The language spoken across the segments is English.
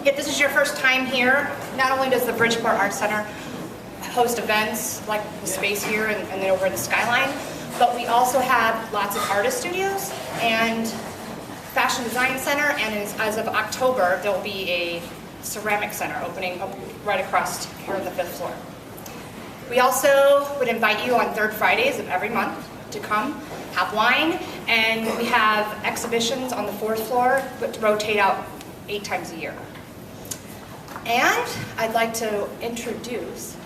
If this is your first time here, not only does the Bridgeport Art Center host events like the space here and then over in the Skyline, but we also have lots of artist studios and fashion design center, and as of October, there will be a ceramic center opening up right across here on the 5th floor. We also would invite you on 3rd Fridays of every month to come, have wine, and we have exhibitions on the 4th floor, but rotate out 8 times a year. And I'd like to introduce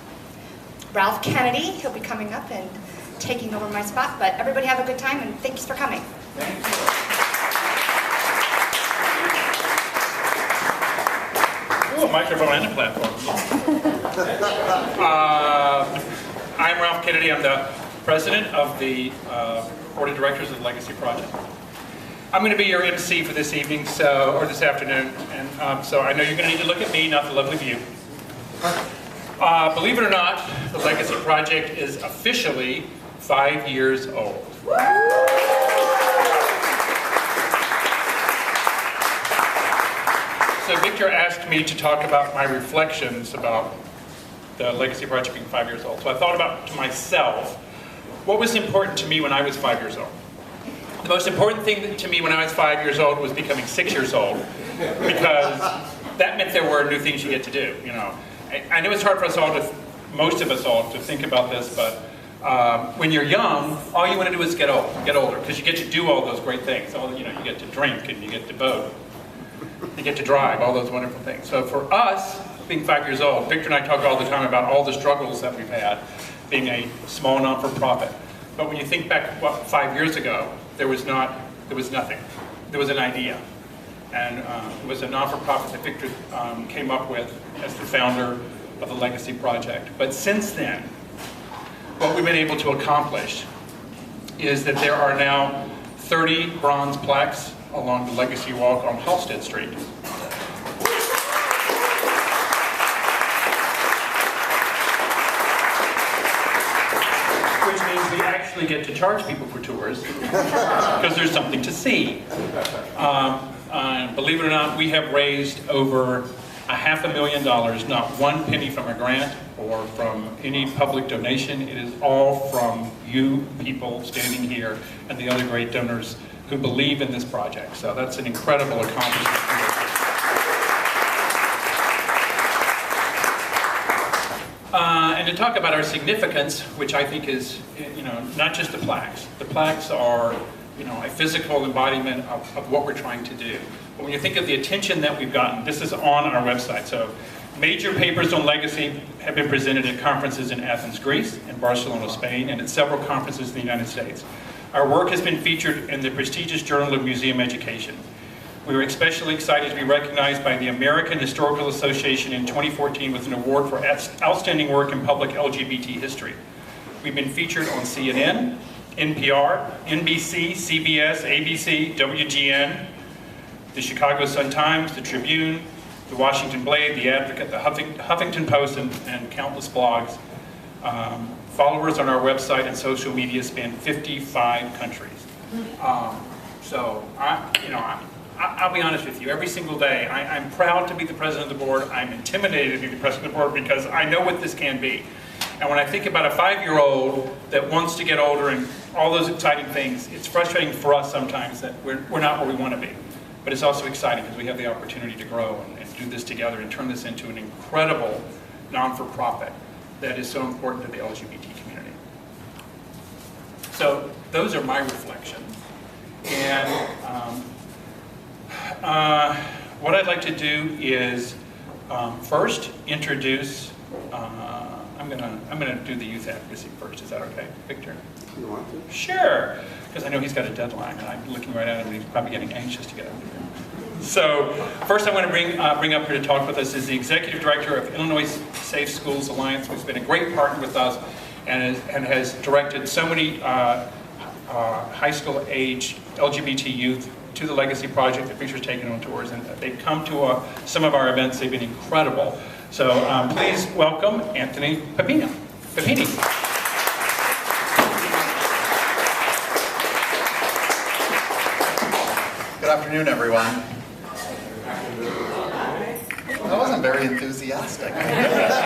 Ralph Kennedy. He'll be coming up and taking over my spot, but everybody have a good time and thanks for coming. Thank you. Ooh, a microphone and a platform. I'm Ralph Kennedy. I'm the president of the board of directors of the Legacy Project. I'm going to be your MC for this evening, or this afternoon, and so I know you're going to need to look at me, not the lovely view. Believe it or not, the Legacy Project is officially 5 years old. So Victor asked me to talk about my reflections about the Legacy Project being 5 years old. So I thought about to myself, what was important to me when I was 5 years old? The most important thing to me when I was 5 years old was becoming 6 years old, because that meant there were new things you get to do, you know. I know it's hard for us all to, most of us all, to think about this, but when you're young, all you want to do is get older, because you get to do all those great things. You know, you get to drink and you get to boat, you get to drive, all those wonderful things. So for us, being 5 years old, Victor and I talk all the time about all the struggles that we've had, being a small non-for-profit. But when you think back, what, 5 years ago, there was nothing. There was an idea. And it was a non-for-profit that Victor came up with as the founder of the Legacy Project. But since then, what we've been able to accomplish is that there are now 30 bronze plaques along the Legacy Walk on Halsted Street. Which means we actually get to charge people for tours because there's something to see. Believe it or not, we have raised over $500,000, not one penny from a grant or from any public donation. It is all from you people standing here and the other great donors who believe in this project. So that's an incredible accomplishment. And to talk about our significance, which I think is, you know, not just the plaques. The plaques are, you know, a physical embodiment of what we're trying to do. But when you think of the attention that we've gotten, this is on our website. So major papers on legacy have been presented at conferences in Athens, Greece, and Barcelona, Spain, and at several conferences in the United States. Our work has been featured in the prestigious Journal of Museum Education. We were especially excited to be recognized by the American Historical Association in 2014 with an award for outstanding work in public LGBT history. We've been featured on CNN, NPR, NBC, CBS, ABC, WGN, the Chicago Sun-Times, the Tribune, the Washington Blade, the Advocate, the Huffington Post, and countless blogs. Followers on our website and social media span 55 countries. So, I'll be honest with you, every single day, I'm proud to be the president of the board. I'm intimidated to be the president of the board because I know what this can be. And when I think about a 5-year-old that wants to get older and all those exciting things, it's frustrating for us sometimes that we're not where we want to be. But it's also exciting because we have the opportunity to grow and do this together and turn this into an incredible non-for-profit that is so important to the LGBT community. So those are my reflections. And what I'd like to do is first introduce, I'm gonna do the youth advocacy first. Is that okay, Victor? You want to? Sure, because I know he's got a deadline, and I'm looking right at him, and he's probably getting anxious to get out of here. So, first I want to bring up here to talk with us is the Executive Director of Illinois Safe Schools Alliance, who's been a great partner with us, and has directed so many high school age LGBT youth to the Legacy Project that Victor's taken on tours, and they've come to some of our events. They've been incredible. So please welcome Anthony Papini. Good afternoon, everyone. very enthusiastic. We're at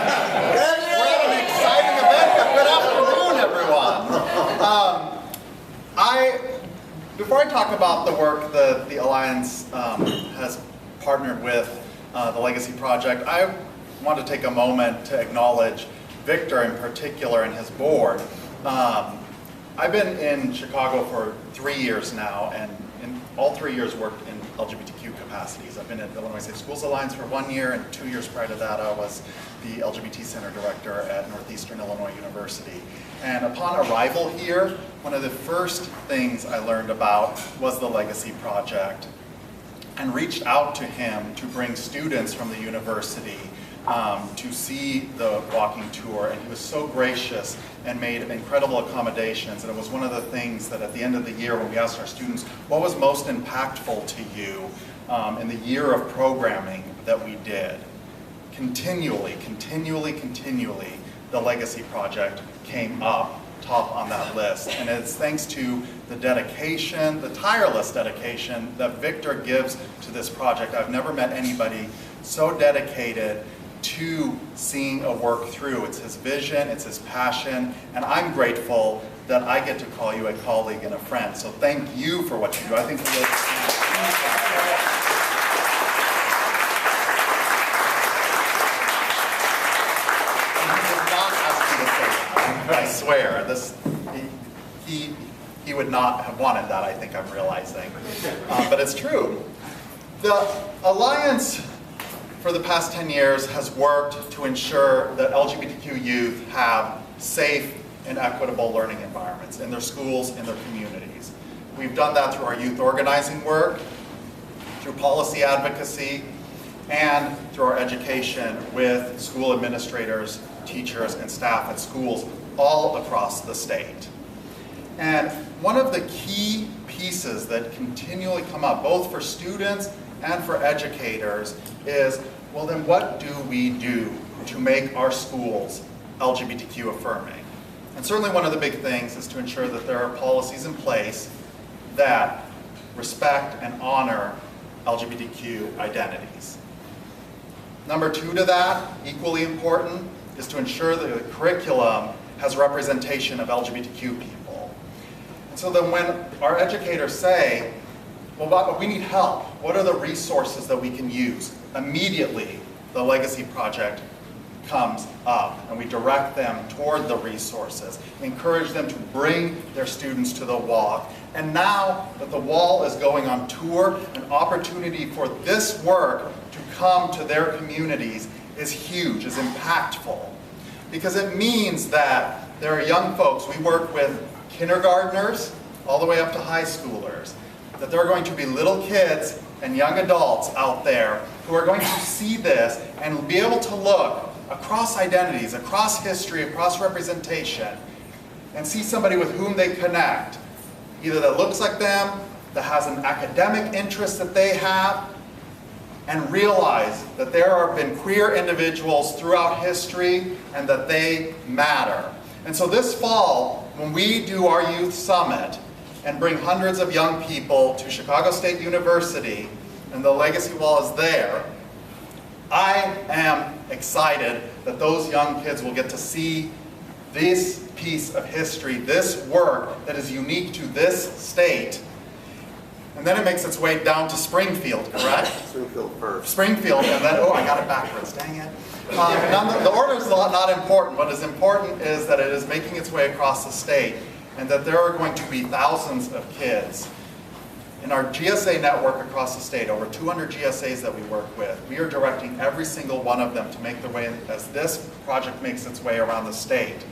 an exciting event. Good afternoon, everyone. Before I talk about the work that the Alliance has partnered with the Legacy Project, I want to take a moment to acknowledge Victor in particular and his board. I've been in Chicago for 3 years now, and in all 3 years worked in LGBTQ capacities. I've been at Illinois Safe Schools Alliance for 1 year, and 2 years prior to that I was the LGBT Center Director at Northeastern Illinois University. And upon arrival here, one of the first things I learned about was the Legacy Project, and reached out to him to bring students from the university to see the walking tour, and he was so gracious and made incredible accommodations. And it was one of the things that at the end of the year, when we asked our students, what was most impactful to you in the year of programming that we did? Continually, the Legacy Project came up top on that list. And it's thanks to the dedication, the tireless dedication that Victor gives to this project. I've never met anybody so dedicated to seeing a work through. It's his vision, it's his passion, and I'm grateful that I get to call you a colleague and a friend. So thank you for what you do. I think he did not ask me to say that. I swear, he would not have wanted that, I think I'm realizing. But it's true. The Alliance for the past 10 years has worked to ensure that LGBTQ youth have safe and equitable learning environments in their schools, in their communities. We've done that through our youth organizing work, through policy advocacy, and through our education with school administrators, teachers, and staff at schools all across the state. And one of the key pieces that continually come up, both for students and for educators, is, well then what do we do to make our schools LGBTQ affirming? And certainly one of the big things is to ensure that there are policies in place that respect and honor LGBTQ identities. Number two to that, equally important, is to ensure that the curriculum has representation of LGBTQ people. And so then when our educators say, well, we need help. What are the resources that we can use? Immediately, the Legacy Project comes up, and we direct them toward the resources, encourage them to bring their students to the walk. And now that the wall is going on tour, an opportunity for this work to come to their communities is huge, is impactful. Because it means that there are young folks, we work with kindergartners all the way up to high schoolers, that there are going to be little kids and young adults out there who are going to see this and be able to look across identities, across history, across representation, and see somebody with whom they connect, either that looks like them, that has an academic interest that they have, and realize that there have been queer individuals throughout history and that they matter. And so this fall, when we do our youth summit, and bring hundreds of young people to Chicago State University, and the Legacy Wall is there, I am excited that those young kids will get to see this piece of history, this work that is unique to this state. And then it makes its way down to Springfield, correct? Springfield first. Springfield, and then, oh, I got it backwards, dang it. The order is not important. What is important is that it is making its way across the state, and that there are going to be thousands of kids. In our GSA network across the state, over 200 GSAs that we work with, we are directing every single one of them to make their way, as this project makes its way around the state,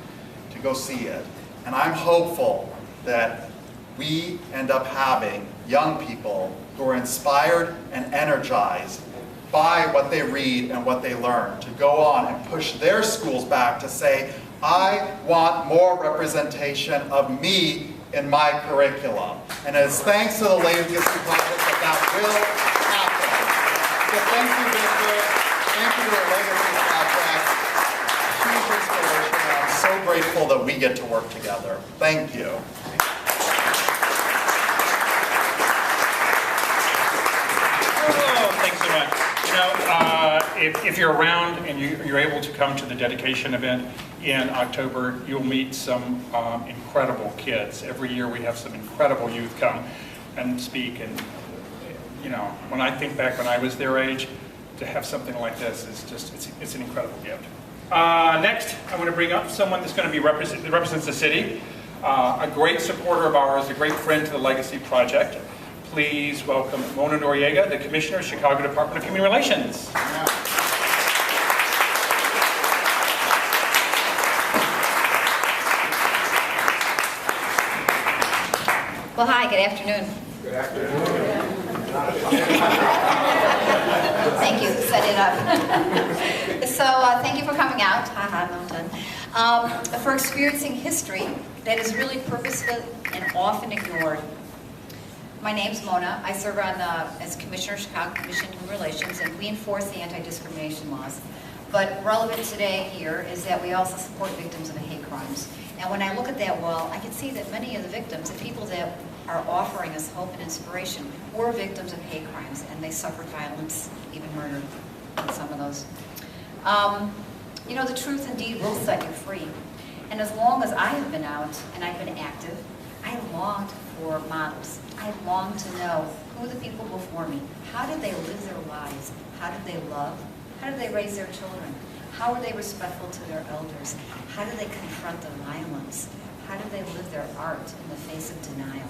to go see it. And I'm hopeful that we end up having young people who are inspired and energized by what they read and what they learn, to go on and push their schools back to say, I want more representation of me in my curriculum. And it's thanks to the Legacy Project that will happen. So thank you, Victor. Thank you to the Legacy Project. Huge inspiration. I'm so grateful that we get to work together. Thank you. Oh, thanks so much. You know, if you're around and you're able to come to the dedication event in October, you'll meet some incredible kids. Every year we have some incredible youth come and speak, and you know, when I think back when I was their age, to have something like this is just, it's an incredible gift. Next, I want to bring up someone that's going to be that represents the city, a great supporter of ours, a great friend to the Legacy Project. Please welcome Mona Noriega, the Commissioner, Chicago Department of Human Relations. Well, hi, good afternoon. Good afternoon. Thank you, set it up. So thank you for coming out, haha, well done, for experiencing history that is really purposeful and often ignored. My name's Mona. I serve on as Commissioner of Chicago Commission on Human Relations, and we enforce the anti-discrimination laws. But relevant today here is that we also support victims of hate crimes. And when I look at that wall, I can see that many of the victims, the people that are offering us hope and inspiration, were victims of hate crimes, and they suffered violence, even murder, in some of those. You know, the truth indeed will set you free. And as long as I have been out and I've been active, I longed for models. I longed to know who the people before me, how did they live their lives? How did they love? How did they raise their children? How were they respectful to their elders? How did they confront the violence? How did they live their art in the face of denial?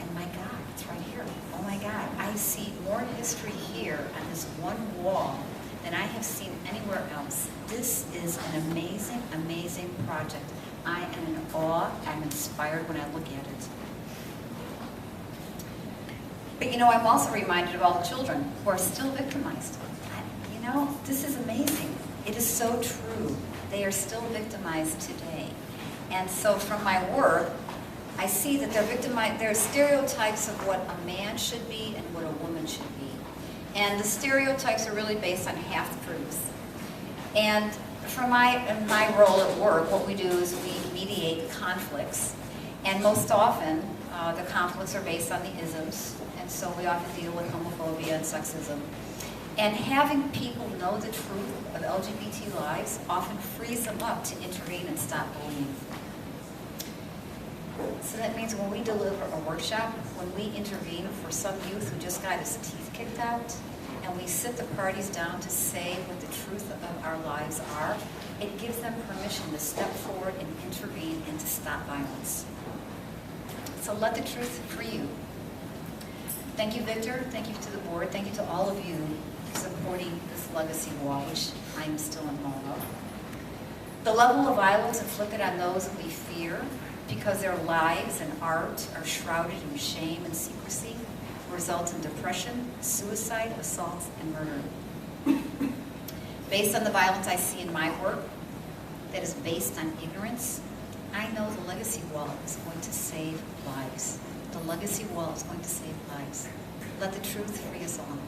And my God, it's right here. Oh my God, I see more history here on this one wall than I have seen anywhere else. This is an amazing, amazing project. I am in awe, I'm inspired when I look at it. But you know, I'm also reminded of all the children who are still victimized. You know, this is amazing. It is so true. They are still victimized today. And so from my work, I see that they're victimized. There are stereotypes of what a man should be and what a woman should be. And the stereotypes are really based on half-truths. And from my role at work, what we do is we mediate conflicts. And most often, the conflicts are based on the isms. And so we often deal with homophobia and sexism. And having people know the truth of LGBT lives often frees them up to intervene and stop bullying. So that means when we deliver a workshop, when we intervene for some youth who just got his teeth kicked out, and we sit the parties down to say what the truth of our lives are, it gives them permission to step forward and intervene and to stop violence. So let the truth free you. Thank you, Victor. Thank you to the board. Thank you to all of you for supporting this legacy wall, which I'm still involved of. The level of violence inflicted on those that we fear, because their lives and art are shrouded in shame and secrecy, results in depression, suicide, assaults, and murder. Based on the violence I see in my work that is based on ignorance, I know the legacy wall is going to save lives. The legacy wall is going to save lives. Let the truth free us all.